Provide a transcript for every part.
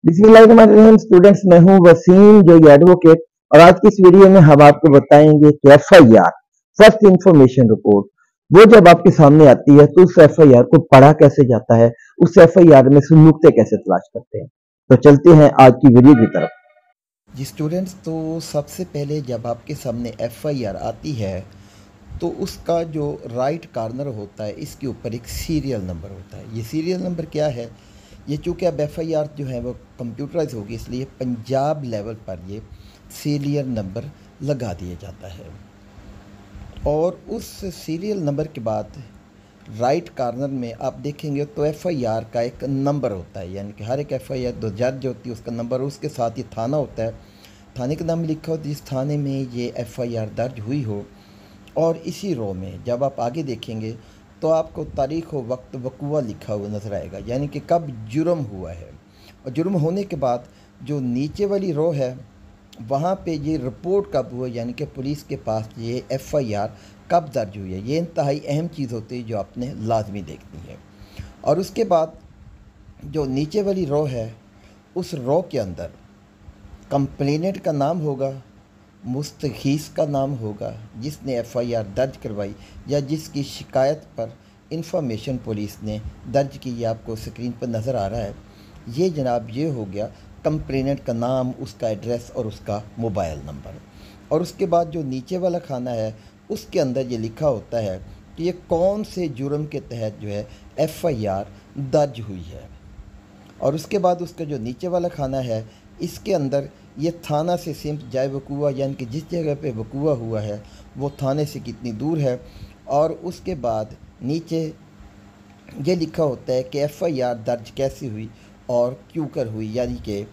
बिस्मिल्लाहिर्रहमानिर्रहीम स्टूडेंट्स, मैं हूं वसीम जो एडवोकेट। और आज की इस वीडियो में हम आपको बताएंगे कि एफआईआर फर्स्ट इंफॉर्मेशन रिपोर्ट वो जब आपके सामने आती है तो उस एफआईआर को पढ़ा कैसे जाता है, उस एफआईआर में से नुक्ते कैसे तलाश करते हैं। तो चलते हैं आज की वीडियो की तरफ। जी स्टूडेंट्स, तो सबसे पहले जब आपके सामने एफआईआर आती है तो उसका जो राइट कॉर्नर होता है इसके ऊपर एक सीरियल नंबर होता है। ये सीरियल नंबर क्या है? ये चूँकि अब एफआईआर जो है वो कंप्यूटराइज होगी, इसलिए पंजाब लेवल पर ये सीरियल नंबर लगा दिया जाता है। और उस सीरियल नंबर के बाद राइट कॉर्नर में आप देखेंगे तो एफआईआर का एक नंबर होता है, यानी कि हर एक एफआईआर जो दर्ज होती है उसका नंबर, उसके साथ ये थाना होता है, थाने का नाम लिखा होता है जिस थाने में ये एफआईआर दर्ज हुई हो। और इसी रो में जब आप आगे देखेंगे तो आपको तारीख़ व वक्त वक़ुआ लिखा हुआ नज़र आएगा, यानी कि कब जुर्म हुआ है। और जुर्म होने के बाद जो नीचे वाली रो है वहाँ पे ये रिपोर्ट कब हुआ, यानी कि पुलिस के पास ये एफआईआर कब दर्ज हुई है। ये इंतहाई अहम चीज़ होती है जो आपने लाजमी देखनी है। और उसके बाद जो नीचे वाली रो है उस रो के अंदर कंप्लेनेंट का नाम होगा, मुस्तगीस का नाम होगा जिसने एफआईआर दर्ज करवाई या जिसकी शिकायत पर इंफॉर्मेशन पुलिस ने दर्ज की। ये आपको स्क्रीन पर नज़र आ रहा है। ये जनाब ये हो गया कंप्लेनेंट का नाम, उसका एड्रेस और उसका मोबाइल नंबर। और उसके बाद जो नीचे वाला खाना है उसके अंदर ये लिखा होता है कि ये कौन से जुर्म के तहत जो है एफआईआर दर्ज हुई है। और उसके बाद उसका जो नीचे वाला खाना है इसके अंदर ये थाना से सिम्त जाए वकूआ, यानी कि जिस जगह पे वकूआ हुआ है वो थाने से कितनी दूर है। और उसके बाद नीचे ये लिखा होता है कि एफआईआर दर्ज कैसे हुई और क्यों कर हुई, यानी कि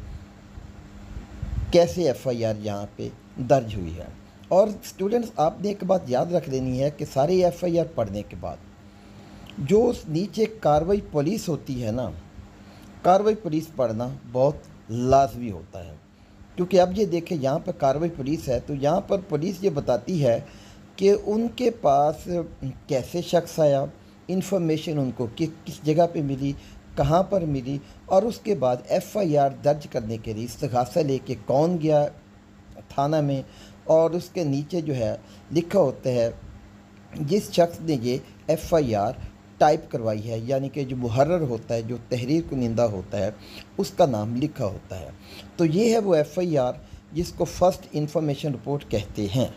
कैसे एफआईआर यहाँ पे दर्ज हुई है। और स्टूडेंट्स, आपने एक बात याद रख लेनी है कि सारे एफआईआर पढ़ने के बाद जो नीचे कार्रवाई पुलिस होती है ना, कार्रवाई पुलिस पढ़ना बहुत लाजमी होता है। क्योंकि अब ये देखें यहाँ पर कार्रवाई पुलिस है तो यहाँ पर पुलिस ये बताती है कि उनके पास कैसे शख्स आया, इन्फॉर्मेशन उनको किस जगह पे मिली, कहाँ पर मिली, और उसके बाद एफआईआर दर्ज करने के लिए इस्तग़ासा लेके कौन गया थाना में। और उसके नीचे जो है लिखा होता है जिस शख्स ने ये एफआईआर टाइप करवाई है, यानी कि जो मुहर्रर होता है, जो तहरीर कुनिंदा होता है, उसका नाम लिखा होता है। तो ये है वो एफआईआर जिसको फर्स्ट इंफॉर्मेशन रिपोर्ट कहते हैं।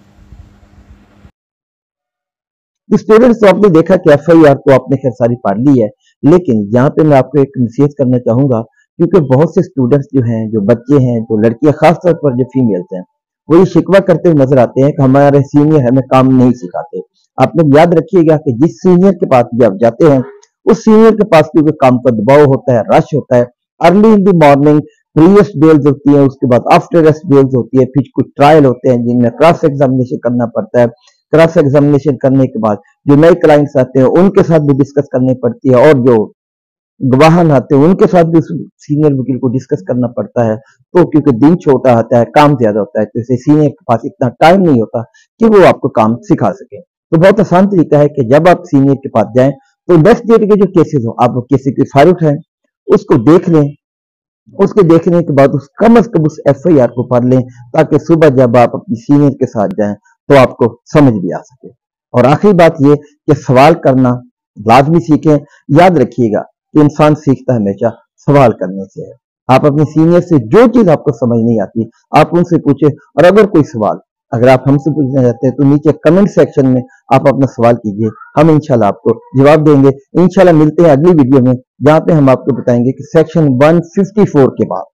स्टूडेंट्स, तो आपने देखा कि एफआईआर तो आपने खैर सारी पढ़ ली है, लेकिन यहाँ पे मैं आपको एक नसीहत करना चाहूंगा। क्योंकि बहुत से स्टूडेंट्स जो हैं, जो बच्चे हैं, जो लड़कियां, खासतौर पर जो फीमेल्स हैं, वो ये शिकवा करते हुए नजर आते हैं कि हमारे सीनियर हमें काम नहीं सिखाते। आप लोग याद रखिएगा कि जिस सीनियर के पास जब जाते हैं उस सीनियर के पास क्योंकि काम का दबाव होता है, रश होता है, early in the morning previous bells होती है, उसके बाद आफ्टर रेस्ट बेल्स होती है, फिर कुछ ट्रायल होते हैं जिनमें क्रॉस एग्जामिनेशन करना पड़ता है। क्रॉस एग्जामिनेशन करने के बाद जो नए क्लाइंट्स आते हैं उनके साथ भी डिस्कस करनी पड़ती है, और जो गवाहन आते हैं उनके साथ भी सीनियर वकील को डिस्कस करना पड़ता है। तो क्योंकि दिन छोटा होता है, काम ज्यादा होता है, तो इसे सीनियर के पास इतना टाइम नहीं होता कि वो आपको काम सिखा सके। तो बहुत आसान तरीका है कि जब आप सीनियर के पास जाएं तो नेक्स्ट डेट के जो केसेस हो, आप किसी की फाइल उठाएं, उसको देख लें, उसके देखने के बाद कम से कम उस एफआईआर को पढ़ लें, ताकि सुबह जब आप अपनी सीनियर के साथ जाएं तो आपको समझ भी आ सके। और आखिरी बात यह कि सवाल करना लाजमी सीखें। याद रखिएगा कि इंसान सीखता हमेशा सवाल करने से है। आप अपने सीनियर से जो चीज आपको समझ नहीं आती आप उनसे पूछे, और अगर कोई सवाल अगर आप हमसे पूछना चाहते हैं तो नीचे कमेंट सेक्शन में आप अपना सवाल कीजिए, हम इंशाल्लाह आपको जवाब देंगे। इंशाल्लाह मिलते हैं अगली वीडियो में, जहां पे हम आपको बताएंगे कि सेक्शन 154 के बाद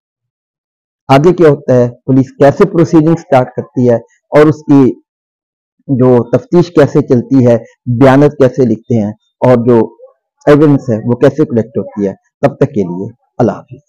आगे क्या होता है, पुलिस कैसे प्रोसीडिंग स्टार्ट करती है, और उसकी जो तफ्तीश कैसे चलती है, बयानत कैसे लिखते हैं, और जो एविडेंस है वो कैसे कलेक्ट होती है। तब तक के लिए अल्लाह हाफिज।